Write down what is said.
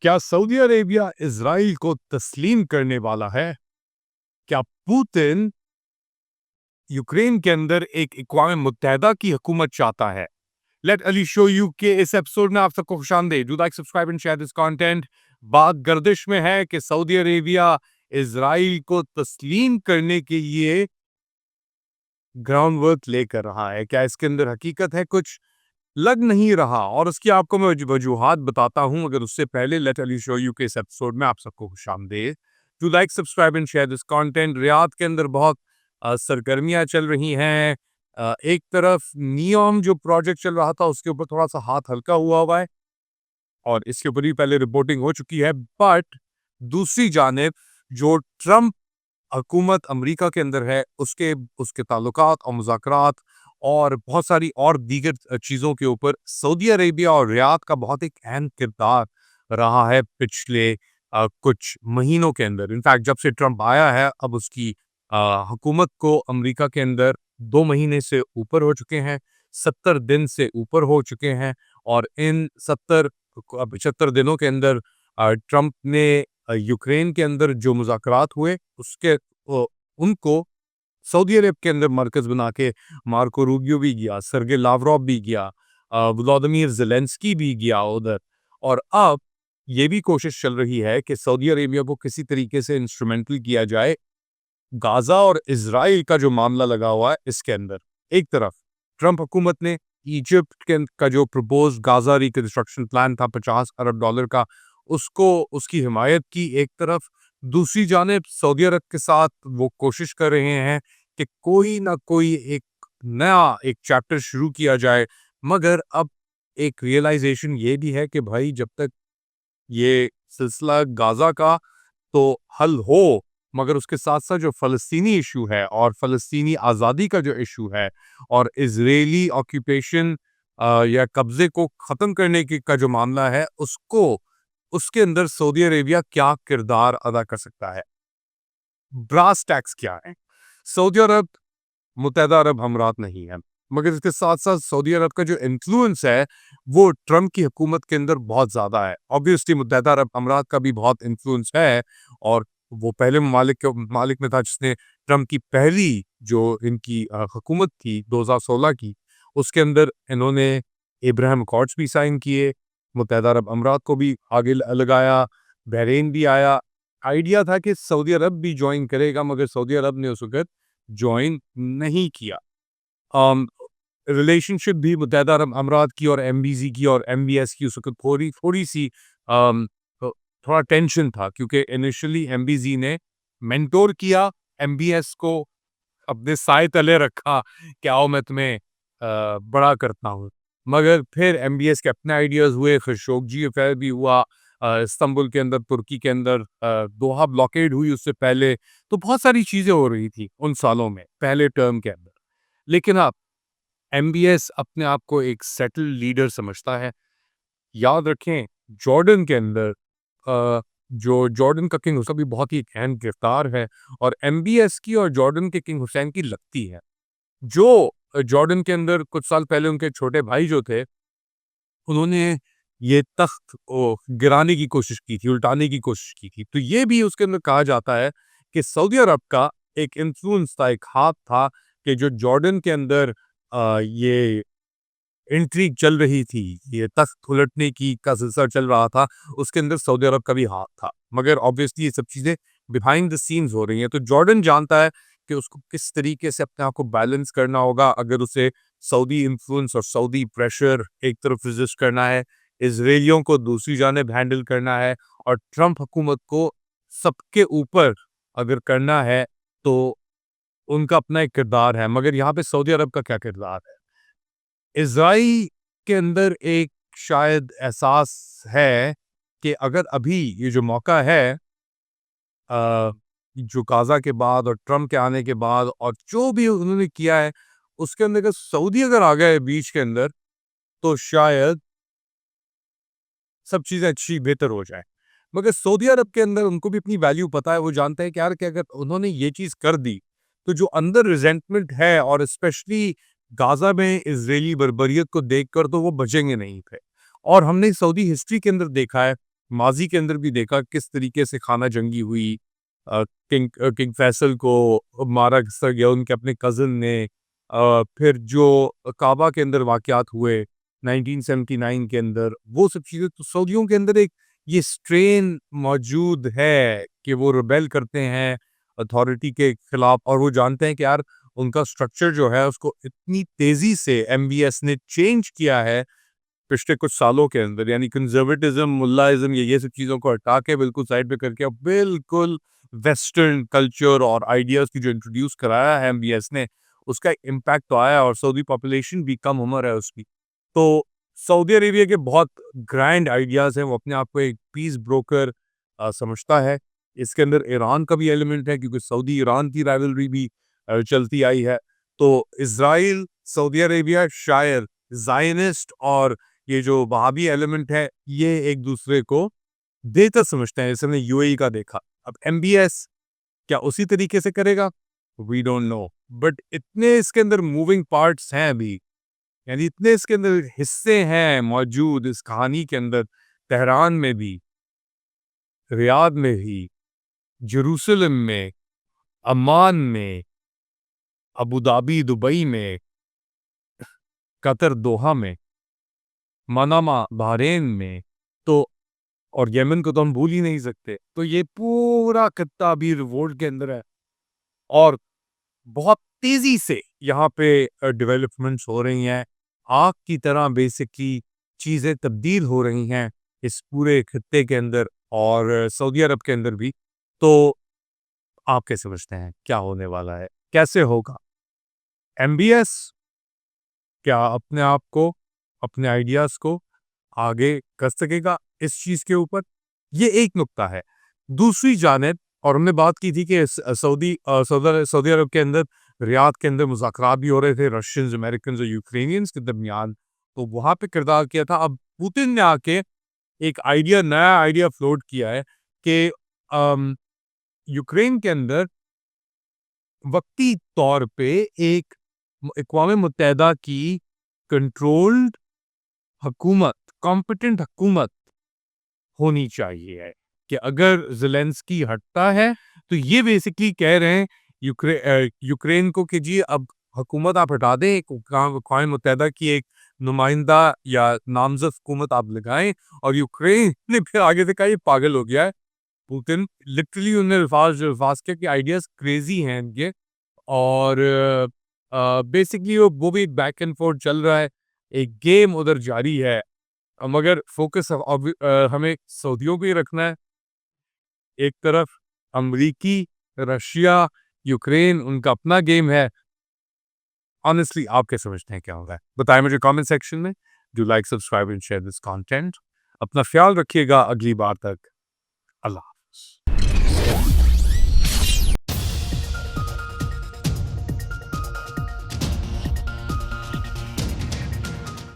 क्या Saudi Arabia Israel को तस्लीम करने वाला है? क्या पुतिन यूक्रेन के अंदर एक अक़वाम मुत्तहिदा की हुकूमत चाहता है? लेट अली शो यू के इस एपिसोड में आप सबको खुशामदीद। Do like, subscribe and share this content. बात गर्दिश में है कि सऊदी अरेबिया इजराइल को तस्लीम करने के लिए ग्राउंड वर्क लेकर रहा है। क्या इसके अंदर हकीकत है? कुछ लग नहीं रहा और उसकी आपको मैं वजूहात बताता हूं। मगर उससे पहले लेट अली शो यू के इस एपिसोड में आप सबको खुशामदीद। To like, subscribe and share this content. Riyadh के अंदर बहुत सरगर्मियां चल रही हैं। एक तरफ नियम जो प्रोजेक्ट चल रहा था उसके ऊपर थोड़ा सा हाथ हल्का हुआ है और इसके ऊपर भी पहले रिपोर्टिंग हो चुकी है। बट दूसरी जानिब जो ट्रंप हुकूमत अमेरिका के अंदर है उसके उसके ताल्लुकात और मुज़ाकरात और बहुत सारी और दीगर चीज़ों के ऊपर सऊदी अरेबिया और रियाद का बहुत एक अहम किरदार रहा है पिछले कुछ महीनों के अंदर। इनफैक्ट जब से ट्रंप आया है अब उसकी हुकूमत को अमेरिका के अंदर 2 महीने से ऊपर हो चुके हैं, 70 दिन से ऊपर हो चुके हैं। और इन 75 दिनों के अंदर ट्रंप ने यूक्रेन के अंदर जो मुज़ाकरात हुए उसके उनको सऊदी अरब के अंदर मरकज़ बना के मार्को रूबियो भी गया, सर्गे लावरोव भी गया, व्लादिमीर ज़ेलेंस्की भी गया उधर। और अब ये भी कोशिश चल रही है कि सऊदी अरेबिया को किसी तरीके से इंस्ट्रूमेंटल किया जाए गाज़ा और इज़राइल का जो मामला लगा हुआ है इसके अंदर। एक तरफ ट्रंप हुकूमत ने इजिप्ट का जो प्रपोज गाज़ा रिकंस्ट्रक्शन प्लान था $50 अरब का, उसको उसकी हिमायत की एक तरफ। दूसरी जानिब सऊदी अरब के साथ वो कोशिश कर रहे हैं कि कोई ना कोई एक नया एक चैप्टर शुरू किया जाए। मगर अब एक रियलाइजेशन ये भी है कि भाई जब तक ये सिलसिला गाज़ा का तो हल हो, मगर उसके साथ-साथ जो फ़लस्तीनी इश्यू है और फ़लस्तीनी आज़ादी का जो इश्यू है और इज़रायली ऑक्यूपेशन या कब्ज़े को ख़त्म करने की का जो मामला है उसको उसके अंदर सऊदी अरेबिया क्या किरदार अदा कर सकता है? ब्रास टैक्स क्या है? सऊदी अरब मुत्तहिदा अरब अमीरात नहीं है, मगर इसके साथ-साथ सऊदी अरब का जो इन्फ्लुएंस है, वो ट्रंप की हुकूमत के अंदर बहुत ज़्यादा है। ऑब्वियसली मुत्तहिदा अरब अमीरात का भी बहुत इन्फ्लुएंस है और वो पहले ममालिक में था जिसने ट्रंप की पहली जो इनकी हुकूमत थी 2016 की, उसके अंदर इन्होंने अब्राहम अकॉर्ड्स भी साइन किए, मुत्तहिदा अरब अमीरात को भी आगे लगाया, बहरीन भी आया। आइडिया था कि सऊदी अरब भी जॉइन करेगा मगर सऊदी अरब ने उस वक़्त जॉइन नहीं किया। रिलेशनशिप भी मुत्तहिदा अरब अमीरात की और एमबीज़ी की और एमबीएस की उस वक़्त थोड़ी-सी थोड़ा टेंशन था क्योंकि इनिशियली एमबीज़ी ने मेंटोर किया एमबीएस को, अपने साए तले रखा कि आओ मैं तुम्हें बड़ा करता हूँ। मगर फिर एमबीएस के अपने आइडियाज़ हुए, खशोगी अफेयर भी हुआ इस्तांबुल के अंदर, तुर्की के अंदर दोहा ब्लॉकेड हुई उससे पहले। तो बहुत सारी चीज़ें हो रही थी उन सालों में, पहले टर्म के अंदर। लेकिन अब एमबीएस अपने आप को एक सेटल्ड लीडर समझता है। याद रखें जॉर्डन के अंदर जो जॉर्डन का किंग उसका भी बहुत ही अहम किरदार है और एमबीएस की और जॉर्डन के किंग हुसैन की लगती है। जो जॉर्डन के अंदर कुछ साल पहले उनके छोटे भाई जो थे, उन्होंने ये तख्त गिराने की कोशिश की थी, उल्टाने की कोशिश की थी। तो ये भी उसके अंदर कहा जाता है कि सऊदी अरब का एक इन्फ्लुएंस था, एक हाथ था कि जो जॉर्डन के अंदर ये इंट्रिग चल रही थी, ये तख्त उलटने की का सिलसिला चल रहा था, उसके अंदर सऊदी अरब का भी हाथ था। मगर ऑब्वियसली ये सब चीज़ें बिहाइंड द सीन्स हो रही हैं। तो जॉर्डन जानता है कि उसको किस तरीके से अपने आप को बैलेंस करना होगा अगर उसे सऊदी इन्फ्लुएंस और सऊदी प्रेशर एक तरफ रेज़िस्ट करना है, इज़राइलियों को दूसरी जानिब हैंडल करना है और ट्रंप हुकूमत को सबके ऊपर अगर करना है, तो उनका अपना एक किरदार है। मगर यहाँ पे सऊदी अरब का क्या किरदार है? इज़राइल के अंदर एक शायद एहसास है कि अगर अभी ये जो मौका है जो गाज़ा के बाद और ट्रंप के आने के बाद और जो भी उन्होंने किया है, उसके अंदर अगर सऊदी अगर आ गए बीच के अंदर, तो शायद सब चीज़ें अच्छी बेहतर हो जाएँ। मगर सऊदी अरब के अंदर उनको भी अपनी वैल्यू पता है, वो जानते हैं कि यार कि अगर उन्होंने ये चीज़ कर दी, तो जो अंदर रिज़ेंटमेंट है और स्पेशली गाज़ा में इज़रायली बर्बरियत को देखकर तो वो बचेंगे नहीं थे। और हमने सऊदी हिस्ट्री के अंदर देखा है माजी के अंदर भी देखा किस तरीके से खाना जंगी हुई, किंग फैसल को मारा किस तरह गया उनके अपने कज़न ने, फिर जो काबा के अंदर वाक़यात हुए 1979 के अंदर, वो सब चीज़ें तो सऊदियों के अंदर एक ये स्ट्रेन मौजूद है कि वो रिबेल करते हैं अथॉरिटी के खिलाफ, और वो जानते हैं कि यार उनका स्ट्रक्चर जो है उसको इतनी तेज़ी से एमबीएस ने चेंज किया है पिछले कुछ सालों के अंदर, यानी कंजर्वेटिज्म, मुल्लाइज्म, ये सब चीज़ों को हटा के बिल्कुल साइड पे करके अब बिल्कुल वेस्टर्न कल्चर और आइडियाज़ की जो इंट्रोड्यूस कराया है एमबीएस ने, उसका इम्पैक्ट तो आया और सऊदी पॉपुलेशन भी कम उम्र है उसकी। तो सऊदी अरेबिया के बहुत ग्रैंड आइडियाज़ हैं, वो अपने आप को एक पीस ब्रोकर समझता है। इसके अंदर ईरान का भी एलिमेंट है क्योंकि सऊदी ईरान की राइवलरी भी चलती आई है। तो इज़राइल, सऊदी अरेबिया, शायद ज़ायनिस्ट और ये जो वहाबी एलिमेंट है, ये एक दूसरे को बेहतर समझते हैं, जैसे हमने यूएई का देखा। अब एमबीएस क्या उसी तरीके से करेगा? वी डोंट नो, बट इतने इसके अंदर मूविंग पार्ट्स हैं अभी, यानी इतने इसके अंदर हिस्से हैं मौजूद इस कहानी के अंदर, तेहरान में भी, रियाद में भी, जेरूसलम में, अम्मान में, अबू धाबी, दुबई में, कतर, दोहा में, मनामा, बहरीन में, तो और यमन को तो हम भूल ही नहीं सकते। तो ये पूरा खत्ता अभी रिवोल्ट के अंदर है और बहुत तेज़ी से यहाँ पे डेवलपमेंट्स हो रही हैं। आग की तरह बेसिकली चीज़ें तब्दील हो रही हैं इस पूरे खत्ते के अंदर और सऊदी अरब के अंदर भी। तो आप कैसे समझते हैं क्या होने वाला है? कैसे होगा? एमबीएस क्या अपने आप को, अपने आइडियाज़ को आगे कर सकेगा इस चीज़ के ऊपर? ये एक नुक्ता है। दूसरी जानिब और हमने बात की थी कि सऊदी अरब के अंदर, रियाद के अंदर मुज़ाकरात भी हो रहे थे रशियंस, अमेरिकन्स और यूक्रेनियंस के दरमियान, तो वहाँ पे किरदार किया था। अब पुतिन ने आके एक नया आइडिया फ्लोट किया है कि यूक्रेन के अंदर वक़्ती तौर पे एक अक़वाम मुत्तहिदा की कंट्रोल्ड हुकूमत, कॉम्पिटेंट हुकूमत होनी चाहिए कि अगर ज़ेलेंस्की हटता है, तो ये बेसिकली कह रहे हैं यूक्रेन को कि जी अब हुकूमत आप हटा दें, एक अक़वाम मुत्तहिदा की एक नुमाइंदा या नामज़द हुकूमत आप लगाएँ और यूक्रेन ने फिर आगे से कहा ये पागल हो गया है। पुतिन लिटरली उन्होंने अल्फाज़ किया कि आइडियाज़ क्रेज़ी हैं इनके और बेसिकली वो भी एक बैक एंड फ़ोर्थ चल रहा है, एक गेम उधर जारी है। मगर फ़ोकस हमें सऊदियों पे ही रखना है। एक तरफ अमरीकी, रशिया, यूक्रेन उनका अपना गेम है। ऑनेस्टली आप क्या समझते हैं क्या होगा? बताएँ मुझे कमेंट सेक्शन में। Do like, subscribe and share this content. अपना ख़्याल रखिएगा अगली बार तक। अल्लाह